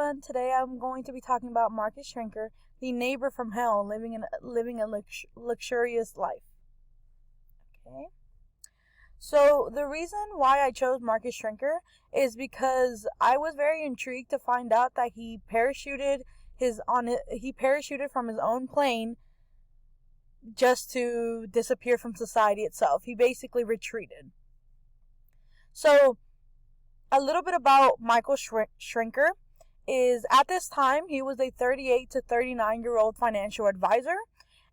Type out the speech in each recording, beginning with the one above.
everyone. Today I'm going to be talking about Marcus Schrenker, the neighbor from hell, living a luxurious life. Okay. So the reason why I chose Marcus Schrenker is because I was very intrigued to find out that he parachuted from his own plane just to disappear from society itself. He basically retreated. So a little bit about Michael Schrenker is at this time he was a 38 to 39-year-old financial advisor,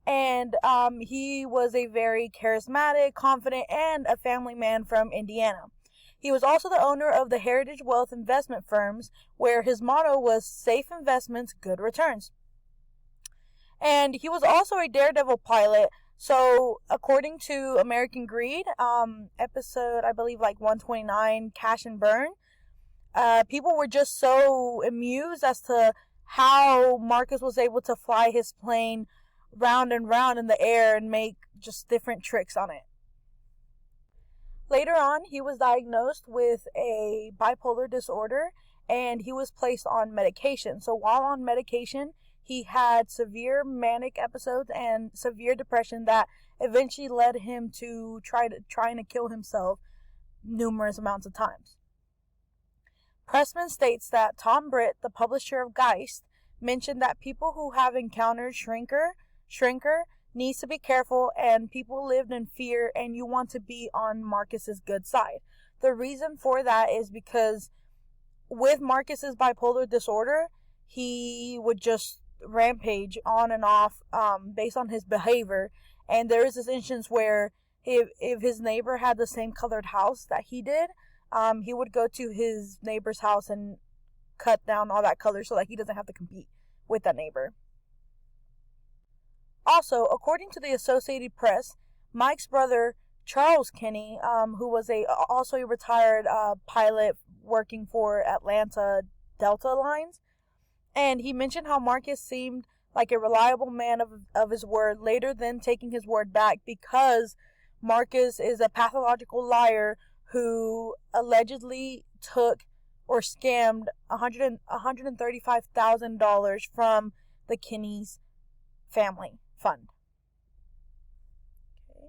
and he was a very charismatic, confident, and a family man from Indiana. He was also the owner of the Heritage Wealth investment firms, where his motto was safe investments, good returns. And he was also a daredevil pilot. So, according to American Greed, episode, I believe, like 129, Cash and Burn, people were just so amused as to how Marcus was able to fly his plane round and round in the air and make just different tricks on it. Later on, he was diagnosed with a bipolar disorder and he was placed on medication. So, while on medication, he had severe manic episodes and severe depression that eventually led him to trying to kill himself numerous amounts of times. Pressman states that Tom Britt, the publisher of Geist, mentioned that people who have encountered Schrenker needs to be careful, and people lived in fear, and you want to be on Marcus's good side. The reason for that is because with Marcus's bipolar disorder, he would just rampage on and off based on his behavior. And there is this instance where if his neighbor had the same colored house that he did, he would go to his neighbor's house and cut down all that color so that he doesn't have to compete with that neighbor. Also, according to the Associated Press, Mike's brother Charles Kinney, who was also a retired pilot working for Atlanta Delta Lines, and he mentioned how Marcus seemed like a reliable man of his word, later then taking his word back because Marcus is a pathological liar who allegedly took or scammed $135,000 from the Kinney's family fund. Okay.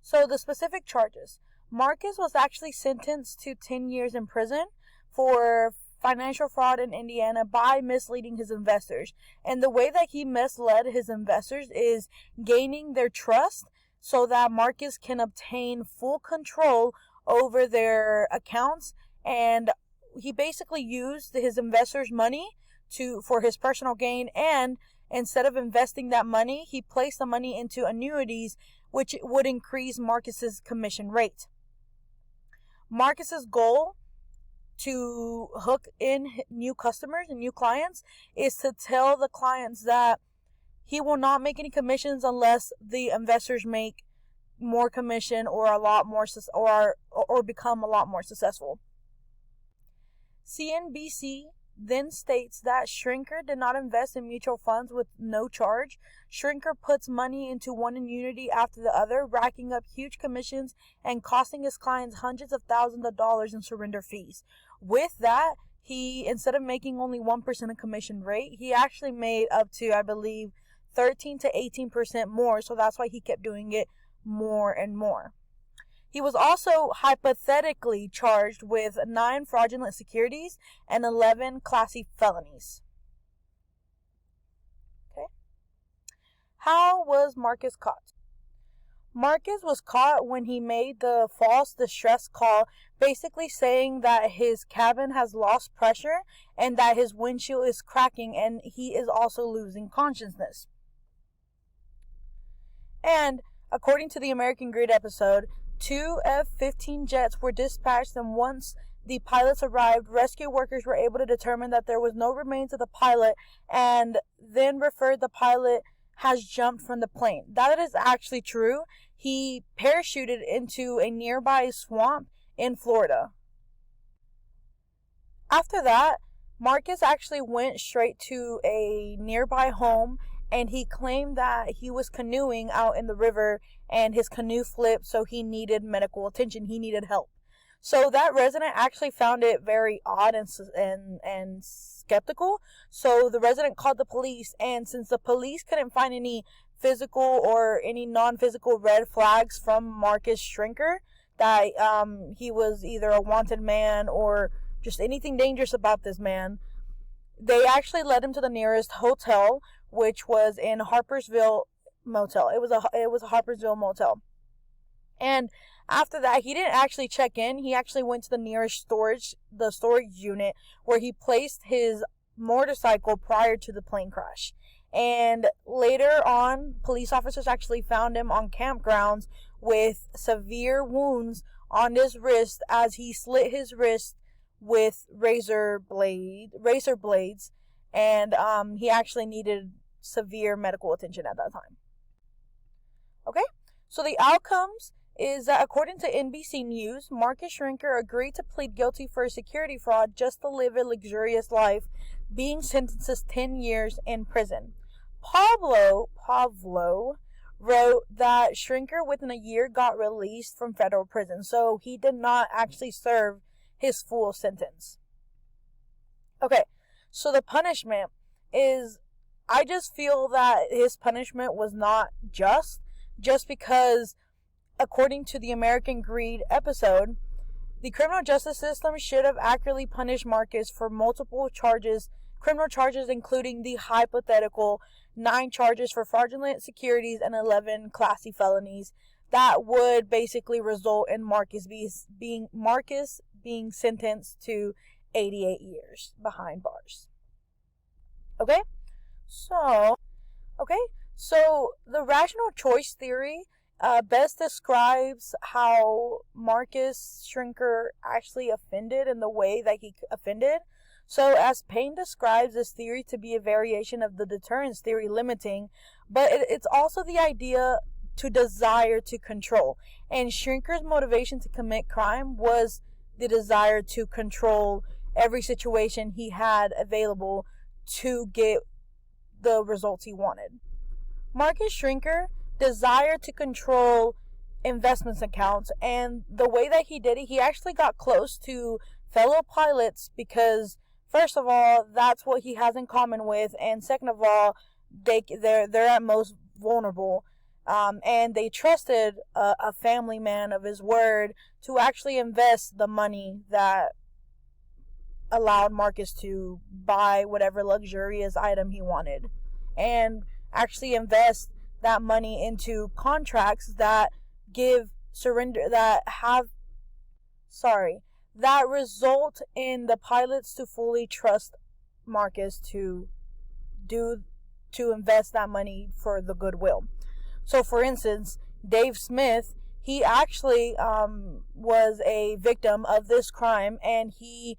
So the specific charges. Marcus was actually sentenced to 10 years in prison for financial fraud in Indiana by misleading his investors. And the way that he misled his investors is gaining their trust so that Marcus can obtain full control over their accounts. And he basically used his investors' money for his personal gain, and instead of investing that money, he placed the money into annuities, which would increase Marcus's commission rate. Marcus's goal to hook in new customers and new clients is to tell the clients that he will not make any commissions unless the investors make more commission or a lot more or become a lot more successful. CNBC then states that Schrenker did not invest in mutual funds with no charge. Schrenker puts money into one annuity after the other, racking up huge commissions and costing his clients hundreds of thousands of dollars in surrender fees. With that, he, instead of making only 1% of commission rate, he actually made up to, I believe, 13 to 18% more. So that's why he kept doing it more and more. He was also hypothetically charged with 9 fraudulent securities and 11 classy felonies. Okay. How was Marcus caught? Marcus was caught when he made the false distress call, basically saying that his cabin has lost pressure and that his windshield is cracking and he is also losing consciousness. And according to the American Greed episode, 2 F-15 jets were dispatched, and once the pilots arrived, rescue workers were able to determine that there was no remains of the pilot and then referred the pilot has jumped from the plane. That is actually true. He parachuted into a nearby swamp in Florida. After that, Marcus actually went straight to a nearby home, and he claimed that he was canoeing out in the river and his canoe flipped, so he needed medical attention. He needed help. So that resident actually found it very odd and skeptical. So the resident called the police, and since the police couldn't find any physical or any non-physical red flags from Marcus Schrenker, that he was either a wanted man or just anything dangerous about this man, they actually led him to the nearest hotel, which was in Harpersville Motel. It was a Harpersville motel. And after that, he didn't actually check in. He actually went to the nearest storage unit, where he placed his motorcycle prior to the plane crash. And later on, police officers actually found him on campgrounds with severe wounds on his wrist, as he slit his wrist with razor blades, and he actually needed severe medical attention at that time. Okay, so the outcomes is that, according to NBC News, Marcus Schrenker agreed to plead guilty for security fraud just to live a luxurious life, being sentenced to 10 years in prison. Pavlo wrote that Schrenker within a year got released from federal prison, so he did not actually serve his full sentence. Okay, so the punishment is, I just feel that his punishment was not just because, according to the American Greed episode, the criminal justice system should have accurately punished Marcus for multiple criminal charges, including the hypothetical 9 charges for fraudulent securities and 11 Class C felonies that would basically result in Marcus being sentenced to 88 years behind bars. Okay, so the rational choice theory best describes how Marcus Schrenker actually offended and the way that he offended. So, as Payne describes this theory to be a variation of the deterrence theory limiting, but it's also the idea to desire to control. And Schrenker's motivation to commit crime was the desire to control every situation he had available to get the results he wanted. Marcus Schrenker desired to control investments accounts, and the way that he did it, he actually got close to fellow pilots because, first of all, that's what he has in common with, and second of all, they're at most vulnerable, and they trusted a family man of his word to actually invest the money that allowed Marcus to buy whatever luxurious item he wanted, and actually invest that money into contracts that that result in the pilots to fully trust Marcus to invest that money for the goodwill. So, for instance, Dave Smith, he actually was a victim of this crime, and he,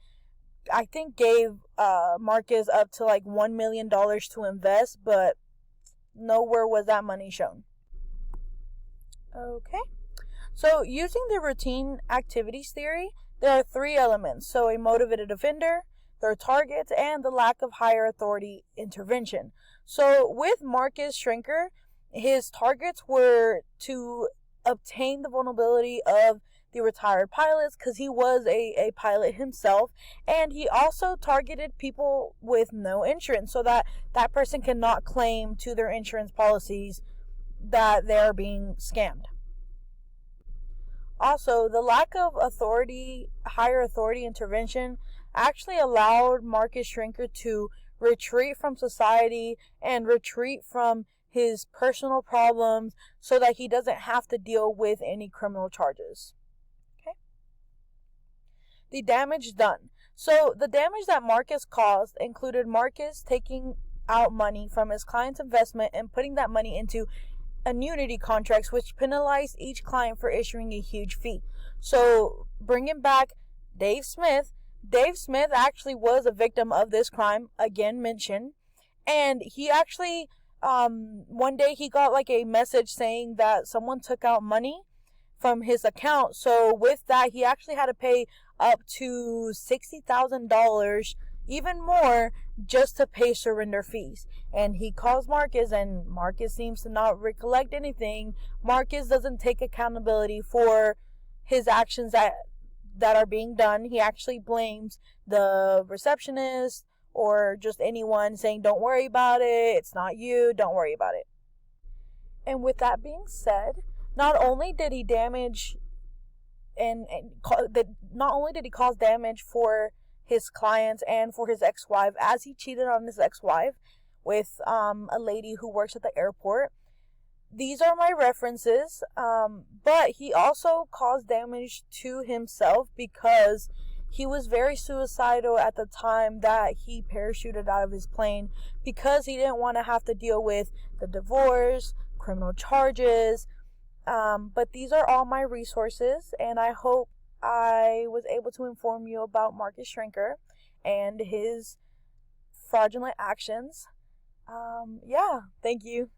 I think, gave Marcus up to like $1 million to invest, but nowhere was that money shown. Okay, so using the routine activities theory, there are 3 elements. So a motivated offender, their targets, and the lack of higher authority intervention. So with Marcus Schrenker, his targets were to obtain the vulnerability of the retired pilots, because he was a pilot himself, and he also targeted people with no insurance, so that that person cannot claim to their insurance policies that they're being scammed. Also, the lack of higher authority intervention actually allowed Marcus Schrenker to retreat from society and retreat from his personal problems so that he doesn't have to deal with any criminal charges. Okay? The damage done. So the damage that Marcus caused included Marcus taking out money from his client's investment and putting that money into annuity contracts, which penalized each client for issuing a huge fee. So bringing back Dave Smith actually was a victim of this crime, again mentioned, and he actually one day he got like a message saying that someone took out money from his account. So with that, he actually had to pay up to $60,000, even more, just to pay surrender fees. And he calls Marcus, and Marcus seems to not recollect anything. Marcus doesn't take accountability for his actions that are being done. He actually blames the receptionist or just anyone, saying, don't worry about it, it's not you, don't worry about it. And with that being said, not only did he damage not only did he cause damage for his clients and for his ex-wife, as he cheated on his ex-wife with a lady who works at the airport. These are my references, but he also caused damage to himself because he was very suicidal at the time that he parachuted out of his plane, because he didn't want to have to deal with the divorce, criminal charges. But these are all my resources, and I hope I was able to inform you about Marcus Schrenker and his fraudulent actions. Yeah, thank you.